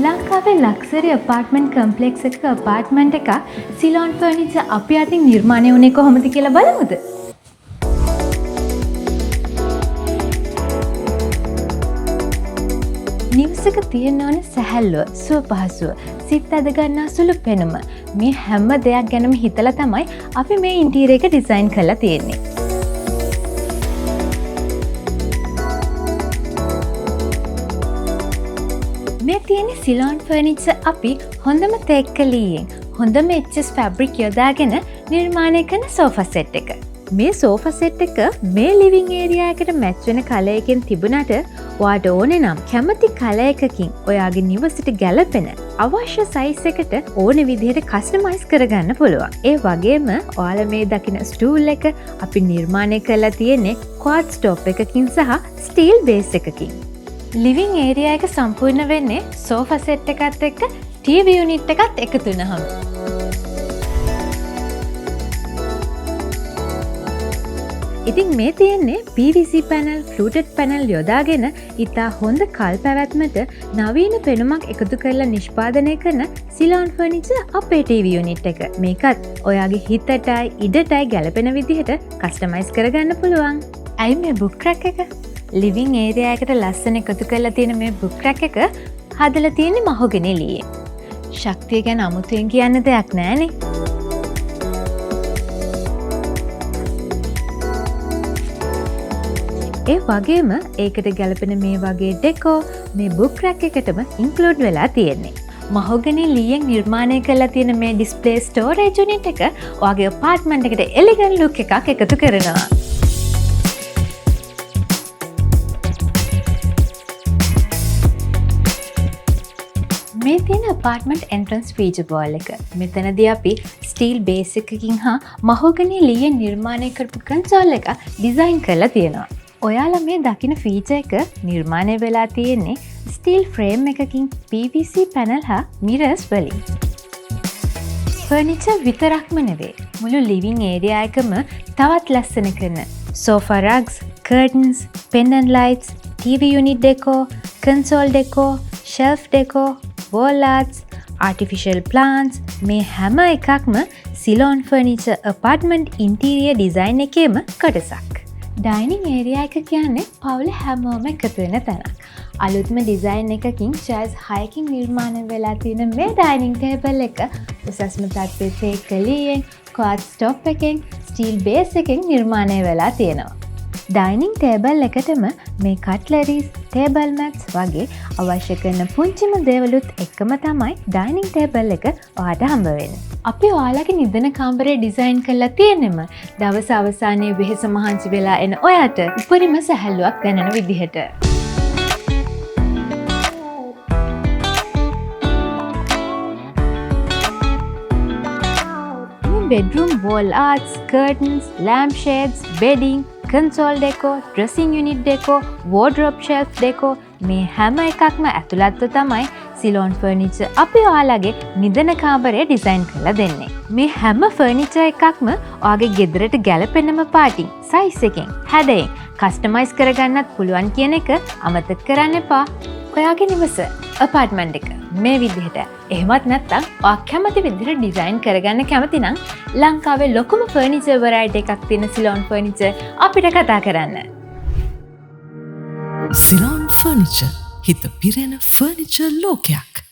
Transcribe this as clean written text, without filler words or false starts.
ලංකාවේ ලක්සරි apartment complex එකක apartment එකක් සිලෝන් ෆර්නිචර් අපි අතින් නිර්මාණය වුණේ කොහොමද කියලා බලමුද? නිවසක තියෙන්න ඕන සැහැල්ලුව, සුව පහසුව, සිත් ඇද ගන්නා සුළු පෙනුම මේ හැම දෙයක් ගැනම හිතලා තමයි අපි මේ ඉන්ටීරියර් එක ඩිසයින් කරලා තියෙන්නේ. මේ තියෙන සිලෝන් ෆර්නිචර් අපි හොඳම තෙක්කලීයෙන් හොඳම HS ෆැබ්‍රික් යොදාගෙන නිර්මාණය කරන සෝෆා සෙට් එක. මේ සෝෆා සෙට් එක මේ ලිවිං ඒරියා එකට මැච් වෙන කලර් එකකින් තිබුණාට ඔයාට ඕනේ නම් කැමති කලර් එකකින් ඔයාගේ නිවසට ගැලපෙන අවශ්‍ය සයිස් එකට ඕන විදිහට කස්ටමයිස් කරගන්න පුළුවන්. ඒ වගේම ඔයාලා මේ දකින ස්ටූල් එක අපි නිර්මාණය කරලා තියෙන්නේ ක්වාඩ්ස් ටොප් එකකින් සහ ස්ටීල් බේස් එකකින්. ලිවිං ඒරියා එක සම්පූර්ණ වෙන්නේ සෝෆා සෙට් එකත් එක්ක TV යුනිට් එකත් එකතු වුණාම. ඉතින් මේ තියෙන්නේ PVC පැනල්, ෆ්ලූටඩ් පැනල් යොදාගෙන ඉතා හොඳ කල් පැවැත්මට නවීන පෙනුමක් එකතු කරලා නිෂ්පාදනය කරන සිලෝන් ෆර්නිචර් අපේ TV යුනිට් එක. මේකත් ඔයාගේ හිතටයි ඉඩටයි ගැලපෙන විදිහට කස්ටමයිස් කරගන්න පුළුවන්. ඇයි මේ බුක් රැක් එක? ලිවිං ඒරියා එකට ලස්සන එකතු කරලා තියෙන මේ බුක් රැක් එක හදලා තියෙන්නේ මහෝගනි ලීයෙන්. ශක්තිය ගැන අමුතුවෙන් කියන්න දෙයක් නෑනේ. ඒ වගේම ඒකට ගැලපෙන මේ වගේ ඩෙකෝ මේ බුක් රැක් එකටම ඉන්ක්ලූඩ් වෙලා තියෙන්නේ. මහෝගනි ලීයෙන් නිර්මාණය කරලා තියෙන මේ ඩිස්ප්ලේ ස්ටෝරේජ් යුනිට් එක ඔයාගේ අපාර්ට්මන්ට් එකට එලිගන්ට් ලුක් එකක් එකතු කරනවා. මේ තියෙන අපාර්ට්මන්ට් එන්ට්‍රන්ස් ෆීචර් වෝල් එක. මෙතනදී අපි ස්ටීල් බේස් එකකින් හා මහෝගනි ලීයෙන් නිර්මාණය කරපු කන්සෝල් එක ඩිසයින් කරලා තියෙනවා. ඔයාලා මේ දකින ෆීචර් එක නිර්මාණය වෙලා තියෙන්නේ ස්ටීල් ෆ්‍රේම් එකකින් PVC පැනල් හා මිරර්ස් වලින්. ෆර්නිචර් විතරක්ම නෙවෙයි, මුළු ලිවිං ඒරියා එකම තවත් ලස්සන කරන sofa rugs, curtains, pendant lights, TV unit decor, console decor, shelf decor, wall arts, artificial plants මේ හැම එකක්ම Ceylon furniture apartment interior design එකේම කොටසක්. ඩයිනිං ඒරියා එක කියන්නේ පවුල හැමෝම එකතු වෙන තැනක්. අලුත්ම ඩිසයින් එකකින් චෙයර්ස් 6කින් නිර්මාණය වෙලා තියෙන මේ ඩයිනිං ටේබල් එක උසස්ම තත්ත්වයේ තේකලියෙන්, ක්වාඩ්ස් ටොප් එකෙන්, ස්ටීල් බේස් එකෙන් නිර්මාණය වෙලා තියෙනවා. ඩයිනිං ටේබල් එකටම මේ කට්ලරීස්, ටේබල් මැට්ස් වගේ අවශ්‍ය කරන පුංචිම දේවලුත් එක්කම තමයි ඩයිනිං ටේබල් එක ඔයාට හම්බ වෙන්නේ. අපි ඔයාලගේ නිදන කාමරේ ඩිසයින් කරලා තියෙනෙම දවස අවසානයේ වෙහෙස මහන්සි වෙලා එන ඔයාට උපරිම සැහැල්ලුවක් දැනෙන විදිහට. bedroom wall arts, curtains, lampshades, bedding, console decor, dressing unit decor, wardrobe shelf decor මේ හැම එකක්ම ඇතුළත්ව තමයි සිලෝන් ෆර්නිචර් අපි ඔයාලගේ නිදන කාමරය ඩිසයින් කරලා දෙන්නේ. මේ හැම ෆර්නිචර් එකක්ම ඔයාගේ ගෙදරට ගැලපෙනම පාටින්, සයිස් එකෙන්, හැඩයෙන් කස්ටමයිස් කරගන්නත් පුළුවන් කියන එක අමතක කරන්න එපා. ඔයාගේ නිවස, අපාර්ට්මන්ට් එක මේ විදිහට එහෙමත් නැත්නම් ඔයා කැමති විදිහට ඩිසයින් කරගන්න කැමති නම් ලංකාවේ ලොකුම ෆර්නිචර් වෙරයිටි එකක් තියෙන සිලෝන් ෆර්නිචර් අපිට කතා කරන්න. සිලෝන් ෆර්නිචර් හිත පිරෙන ෆර්නිචර් ලෝකයක්.